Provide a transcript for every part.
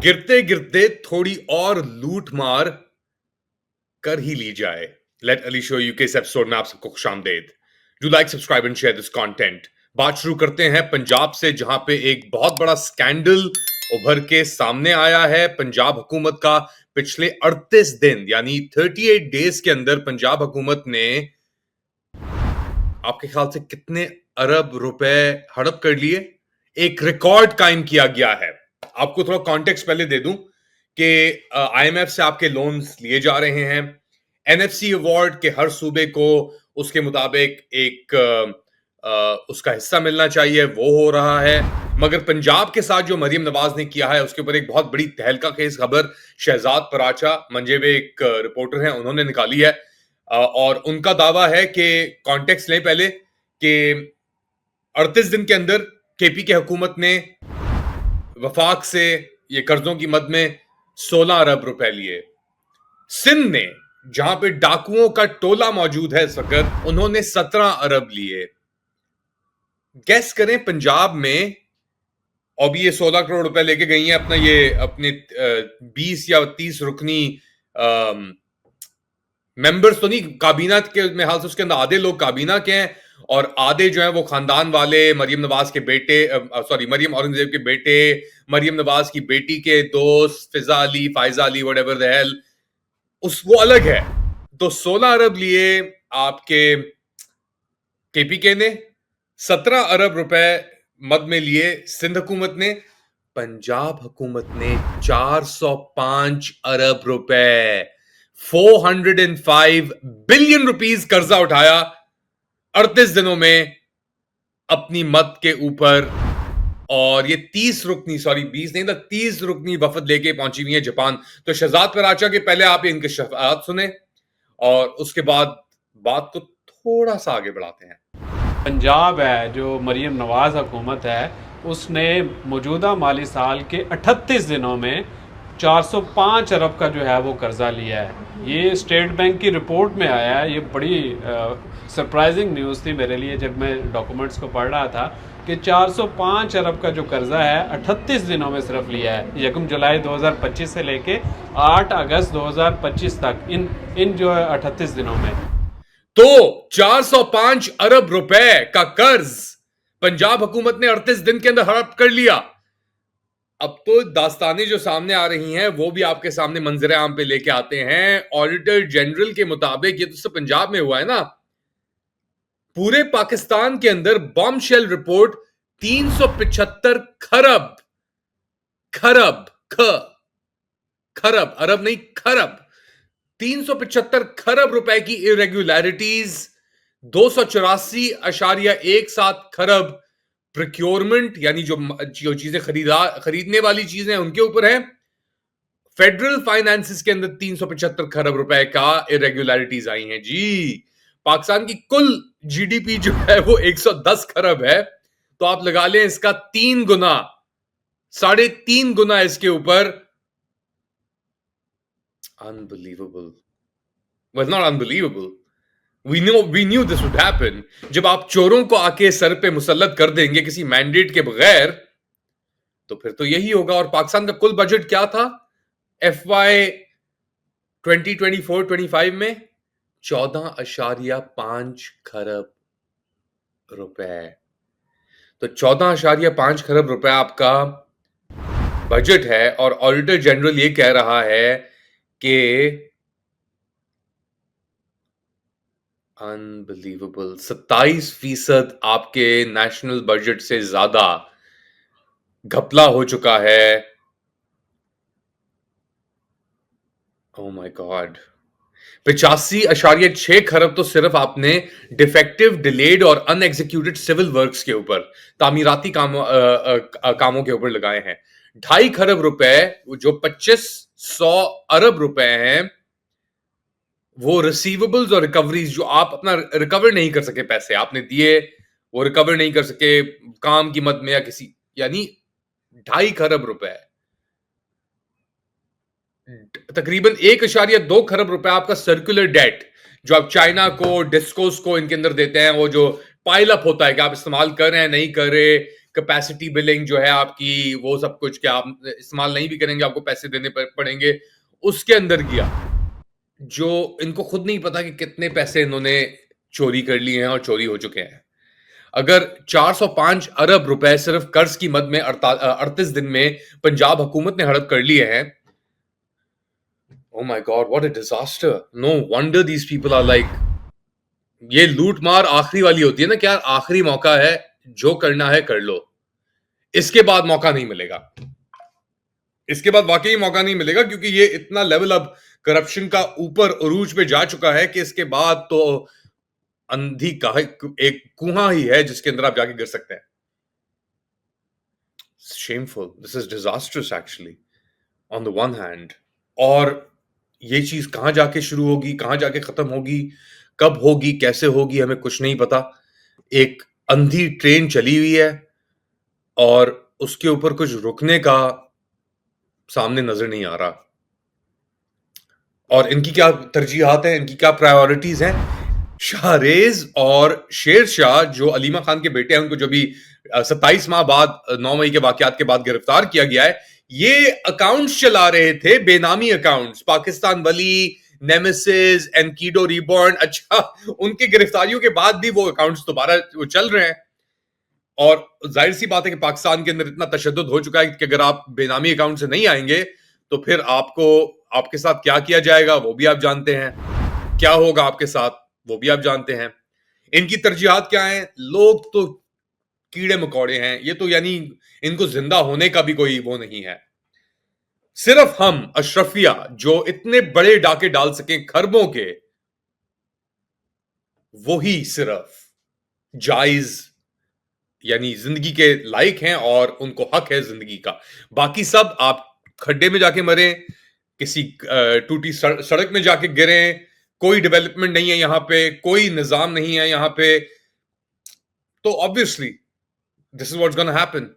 गिरते गिरते थोड़ी और लूट मार कर ही ली जाए। लेट अली शो यू के इस एपिसोड में आप सबको खुशामदीद। Do like, subscribe and share this content. बात शुरू करते हैं पंजाब से, जहां पे एक बहुत बड़ा स्कैंडल उभर के सामने आया है। पंजाब हुकूमत का पिछले 38 दिन यानी 38 डेज के अंदर पंजाब हुकूमत ने आपके ख्याल से कितने अरब रुपए हड़प कर लिए? एक रिकॉर्ड कायम किया गया है। आपको थोड़ा कॉन्टेक्स्ट पहले दे दूं कि आईएमएफ से आपके लोन्स लिए जा रहे हैं। एनएफसी अवार्ड के हर सूबे को उसके मुताबिक एक उसका हिस्सा मिलना चाहिए, वो हो रहा है। मगर पंजाब के साथ जो मरियम नवाज ने किया है उसके ऊपर एक बहुत बड़ी तहलका खेज खबर शहजाद पराचा मंजे हुए एक रिपोर्टर हैं, उन्होंने निकाली है। और उनका दावा है कि कॉन्टेक्स्ट लें पहले कि 38 दिन के अंदर केपी की हुकूमत ने वफाक से ये कर्जों की मद में 16 अरब रुपए लिए। सिंध ने, जहां पे डाकुओं का टोला मौजूद है इस वक्त, उन्होंने 17 अरब लिए। गैस करें पंजाब में, और भी ये 16 करोड़ रुपए लेके गई हैं अपना ये अपने 20 या 30 रुकनी मेंबर्स तो नहीं, काबीना के में हाल से उसके अंदर आधे लोग काबीना के हैं और आधे जो है वो खानदान वाले, मरियम नवाज के बेटे, सॉरी मरियम औरंगजेब के बेटे, मरियम नवाज की बेटी के दोस्त, Fiza Ali, Faiza Ali, whatever the hell, उस वो अलग है। तो 16 अरब लिए आपके केपीके ने, 17 अरब रुपए मद में लिए सिंध हुकूमत ने। पंजाब हुकूमत ने 405 अरब रुपए, 405 बिलियन रुपीस कर्जा उठाया 38 दिनों में अपनी मत के ऊपर। और ये 30 रुकनी, सॉरी 20 नहीं था, 30 रुकनी वफद लेके पहुंची हुई है जापान। तो शहजाद पराचा के पहले आप इनके शफात सुने और उसके बाद बात को थोड़ा सा आगे बढ़ाते हैं। पंजाब है, जो मरियम नवाज हुकूमत है, उसने मौजूदा माली साल के 38 दिनों में 405 अरब का जो है वो कर्जा लिया है। ये स्टेट बैंक की रिपोर्ट में आया है। ये बड़ी सरप्राइजिंग न्यूज़ थी मेरे लिए जब मैं डॉक्यूमेंट्स को पढ़ रहा था कि 405 अरब का जो कर्जा है 38 दिनों में सिर्फ लिया है। 1 जुलाई 2025 से लेके 8 अगस्त 2025 तक इन जो 38 दिनों में। तो 405 अरब रुपए का कर्ज पंजाब हुकूमत ने 38 दिन के अंदर हड़प कर लिया। अब तो दास्तानें जो सामने आ रही हैं वो भी आपके सामने मंजर आम पे लेके आते हैं। ऑडिटर जनरल के मुताबिक, ये तो सिर्फ पंजाब में हुआ है ना, पूरे पाकिस्तान के अंदर बॉम्ब शेल रिपोर्ट 375 खरब, खरब खरब, अरब नहीं खरब, 375 खरब रुपए की इरेगुलरिटीज, 284.17 खरब प्रोक्योरमेंट यानी जो चीजें खरीदने वाली चीजें उनके ऊपर है। फेडरल फाइनेंसेस के अंदर 375 खरब रुपए का इरेगुलरिटीज आई हैं जी। पाकिस्तान की कुल जीडीपी जो है वो 110 खरब है, तो आप लगा लें इसका 3 गुना, 3.5 गुना इसके ऊपर। Unbelievable, well not unbelievable, we knew this would happen। जब आप चोरों को आके सर पे मुसल्लत कर देंगे किसी मैंडेट के बगैर, तो फिर तो यही होगा। और पाकिस्तान का कुल बजट क्या था FY 2024-25 में? 14.5 खरब रुपए। तो 14.5 खरब रुपए आपका बजट है और ऑडिटर जनरल ये कह रहा है कि अनबिलीवेबल, 27% आपके नेशनल बजट से ज्यादा घपला हो चुका है। ओ माय गॉड, 85.6 खरब तो सिर्फ आपने डिफेक्टिव, डिलेड और अनएग्जीक्यूटेड सिविल वर्क्स के ऊपर, तामीराती कामों के ऊपर लगाए हैं। 2.5 खरब रुपए, जो 2500 अरब रुपए हैं, वो रिसीवेबल्स और रिकवरीज, जो आप अपना रिकवर नहीं कर सके, पैसे आपने दिए वो रिकवर नहीं कर सके काम की मद में या किसी, यानी 2.5 खरब रुपए, तकरीबन 1.2 खरब रुपए आपका सर्कुलर डेट, जो आप चाइना को, डिस्कोस को, इनके अंदर देते हैं। वो जो पाइल अप होता है कि आप इस्तेमाल कर रहे हैं, नहीं कर रहे, कैपेसिटी बिलिंग जो है आपकी, वो सब कुछ क्या आप इस्तेमाल नहीं भी करेंगे आपको पैसे देने पड़ेंगे, उसके अंदर किया, जो इनको खुद नहीं पता कि कितने पैसे इन्होंने चोरी कर लिए हैं और चोरी हो चुके हैं। अगर 405 अरब रुपए सिर्फ कर्ज की मद में 38 दिन में पंजाब हुकूमत ने हड़प कर लिए हैं, oh my god, what a disaster. No wonder these people are like, ये लूट मार आखिरी वाली होती है ना कि यार आखिरी मौका है, जो करना है कर लो, इसके बाद मौका नहीं मिलेगा, इसके बाद वाकई मौका नहीं मिलेगा, क्योंकि ये इतना लेवल अब करप्शन का ऊपर उरूज पे जा चुका है कि इसके बाद तो अंधी का एक कुआं ही है जिसके अंदर आप जाके गिर सकते हैं। Shameful, this is disasters actually on the one hand. और ये चीज कहां जाके शुरू होगी, कहां जाके खत्म होगी, कब होगी, कैसे होगी, हमें कुछ नहीं पता। एक अंधी ट्रेन चली हुई है और उसके ऊपर कुछ रुकने का सामने नजर नहीं आ रहा। और इनकी क्या तरजीहात हैं, इनकी क्या प्रायोरिटीज हैं। शाहरेज और शेर शाह जो अलीमा खान के बेटे हैं, उनको जो भी 27 माह बाद 9 मई के वाकयात के बाद गिरफ्तार किया गया है, ये अकाउंट्स चला रहे थे, बेनामी अकाउंट्स, पाकिस्तान वली, नेमेसिस, एनकीडो रिबॉर्न। अच्छा, उनके गिरफ्तारियों के बाद भी वो अकाउंट्स दोबारा वो चल रहे हैं। और जाहिर सी बात है कि पाकिस्तान के अंदर इतना तशद्दुद हो चुका है कि अगर आप बेनामी अकाउंट से नहीं आएंगे तो फिर आपको, आपके साथ क्या किया जाएगा वो भी आप जानते हैं, क्या होगा आपके साथ वो भी आप जानते हैं। इनकी तरजीहात क्या है? लोग तो कीड़े मकोड़े हैं, ये तो यानी इनको जिंदा होने का भी कोई वो नहीं है। सिर्फ हम अशरफिया जो इतने बड़े डाके डाल सकें खरबों के, वही सिर्फ जायज यानी जिंदगी के लायक हैं और उनको हक है जिंदगी का। बाकी सब आप खड्डे में जाके मरे, किसी टूटी सड़क में जाके गिरे, कोई डेवलपमेंट नहीं है यहां पे, कोई निजाम नहीं है यहां पे, तो obviously this is what's gonna happen.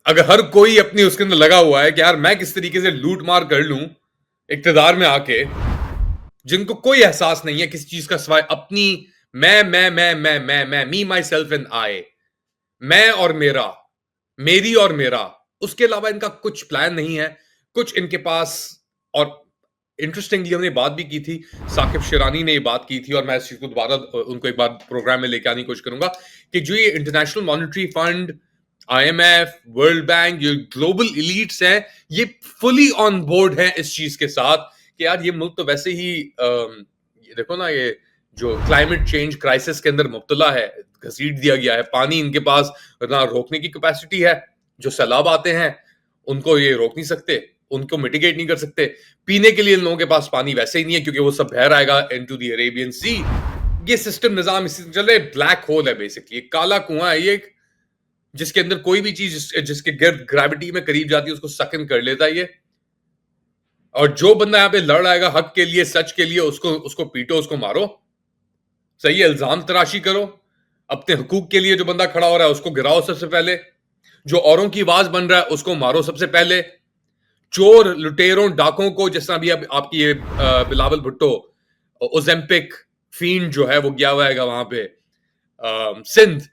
अगर हर कोई अपनी उसके अंदर लगा हुआ है कि यार मैं किस तरीके से लूट मार कर लूं इक्तदार में आके, जिनको कोई एहसास नहीं है किसी चीज का सिवाय अपनी मैं मी माई सेल्फ एंड आई, मैं और मेरा, मेरी और मेरा, उसके अलावा इनका कुछ प्लान नहीं है कुछ इनके पास। और इंटरेस्टिंगली हमने बात भी की थी, साकिब शिरानी ने ये बात की थी, और मैं इस चीज को दोबारा उनको एक बार प्रोग्राम में लेके आने की कोशिश करूंगा कि जो ये international monetary fund, IMF, world bank, जो ग्लोबल इलीट्स हैं, ये फुली ऑन बोर्ड हैं इस चीज के साथ कि यार ये मुल्क तो वैसे ही ये देखो ना, ये जो क्लाइमेट चेंज क्राइसिस के अंदर मुब्तला है, घसीट दिया गया है, पानी इनके पास ना रोकने की कैपेसिटी है, जो सैलाब आते हैं उनको ये रोक नहीं सकते, उनको मिटिगेट नहीं कर सकते। पीने के लिए इन लोगों के पास पानी वैसे ही नहीं है क्योंकि वो सब बह आएगा इनटू द अरेबियन सी। ये सिस्टम निजाम इसी चल रहा है, ब्लैक होल है बेसिकली, काला कुआं है ये, जिसके अंदर कोई भी चीज जिसके गिर्द ग्रेविटी में करीब जाती है उसको सकन कर लेता है ये। और जो बंदा यहाँ पे लड़ आएगा हक के लिए, सच के लिए, उसको उसको पीटो, उसको मारो, सही है, इल्जाम तराशी करो। अपने हुकूक के लिए जो बंदा खड़ा हो रहा है उसको गिराओ सबसे पहले, जो औरों की आवाज बन रहा है उसको मारो सबसे पहले। चोर, लुटेरों, डाकों को, जिस तरह भी आपकी ये बिलावल भुट्टो ओजेम्पिक फील्ड जो है वो गया हुआ है वहां पे सिंध,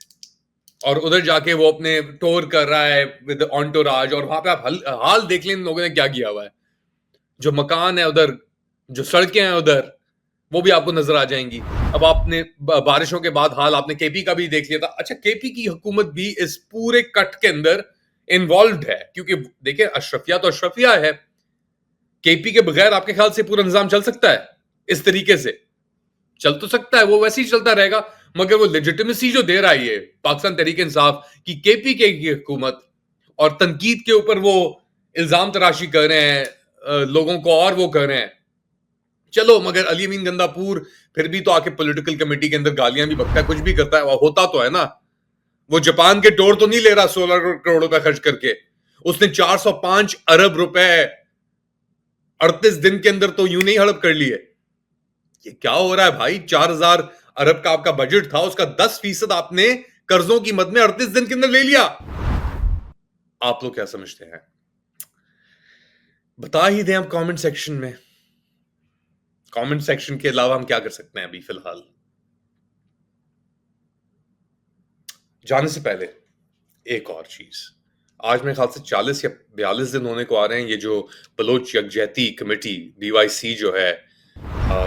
और उधर जाके वो अपने टूर कर रहा है विद ऑन्टोराज, और वहां पे आप हाल देख लें इन लोगों ने क्या किया हुआ है। जो मकान है उधर, जो सड़कें हैं उधर, वो भी आपको नजर आ जाएंगी। अब आपने बारिशों के बाद हाल आपने केपी का भी देख लिया था। अच्छा, केपी की हुकूमत भी इस पूरे कट के अंदर इन्वॉल्व है, क्योंकि देखिए अशरफिया तो अशरफिया है, केपी के बगैर आपके ख्याल से पूरा निजाम चल सकता है? इस तरीके से चल तो सकता है, वो वैसे ही चलता रहेगा, मगर वो लेजिटिमेसी जो दे रहा है ये पाकिस्तान तहरीक इंसाफ की केपी के हुकूमत, और तनकीद के ऊपर वो इल्जाम तराशी कर रहे हैं लोगों को, और वो कर रहे हैं, चलो, मगर अली अमीन गंदापुर फिर भी तो आके पॉलिटिकल कमेटी के अंदर गालियां भी बकता है, कुछ भी करता है, होता तो है ना। वो जापान के टूर तो नहीं ले रहा 16 करोड़ रुपए खर्च करके, उसने 405 अरब रुपए 38 दिन के अंदर तो यूं नहीं हड़प कर लिए। ये क्या हो रहा है भाई? 4000 अरब का आपका बजट था, उसका 10% आपने कर्जों की मद में 38 दिन के अंदर ले लिया। आप लोग क्या समझते हैं? बता ही दें आप कमेंट सेक्शन में। कमेंट सेक्शन के अलावा हम क्या कर सकते हैं अभी फिलहाल? जाने से पहले एक और चीज, आज मेरे ख्याल से 40 या 42 दिन होने को आ रहे हैं, ये जो बलोच यकजहती कमेटी BYC जो है,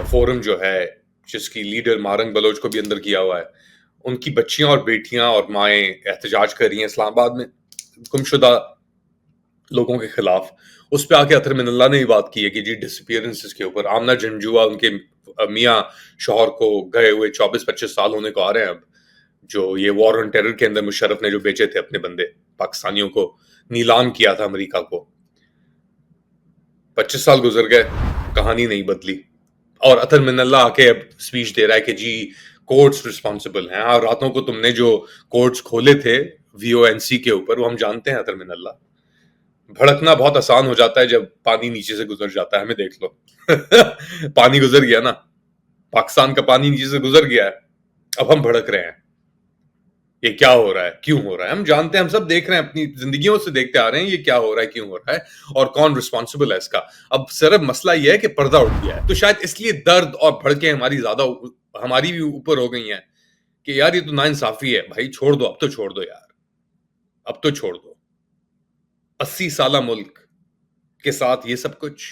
फोरम जो है, जिसकी लीडर मारंग बलोच को भी अंदर किया हुआ है, उनकी बच्चियां और बेटियां और माएं एहतजाज कर रही हैं इस्लामाबाद में गुमशुदा लोगों के खिलाफ। उस पे आके अतर मिनल्ला ने भी बात की है कि जी डिसअपियरेंसेस के ऊपर, आमना जंजुआ उनके मियाँ शौहर को गए हुए 24-25 साल होने को आ रहे हैं अब, जो ये वॉर ऑन टेरर के अंदर मुशर्रफ ने जो बेचे थे अपने बंदे पाकिस्तानियों को, नीलाम किया था अमेरिका को, 25 साल गुजर गए, कहानी नहीं बदली। और अतर मिनल्ला आके अब स्पीच दे रहा है कि जी कोर्ट्स रिस्पॉन्सिबल हैं, और रातों को तुमने जो कोर्ट्स खोले थे VONC के ऊपर, वो हम जानते हैं अतर मिनल्ला। भड़कना बहुत आसान हो जाता है जब पानी नीचे से गुजर जाता है, हमें देख लो। पानी गुजर गया ना, पाकिस्तान का पानी नीचे से गुजर गया है, अब हम भड़क रहे हैं। ये क्या हो रहा है, क्यों हो रहा है, हम जानते हैं, हम सब देख रहे हैं, अपनी जिंदगियों से देखते आ रहे हैं ये क्या हो रहा है, क्यों हो रहा है, और कौन रिस्पॉन्सिबल है इसका। अब सिर्फ मसला ये है कि पर्दा उठ गया है, तो शायद इसलिए दर्द और भड़के हमारी भी ऊपर हो गई हैं कि यार ये तो नाइंसाफी है भाई, छोड़ दो, अब तो छोड़ दो यार, अब तो छोड़ दो। 80 साला मुल्क के साथ ये सब कुछ।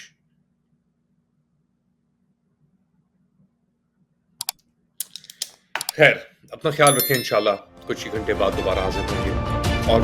खैर, अपना ख्याल रखें, इंशाल्लाह कुछ ही घंटे बाद दोबारा हाजिर होंगे और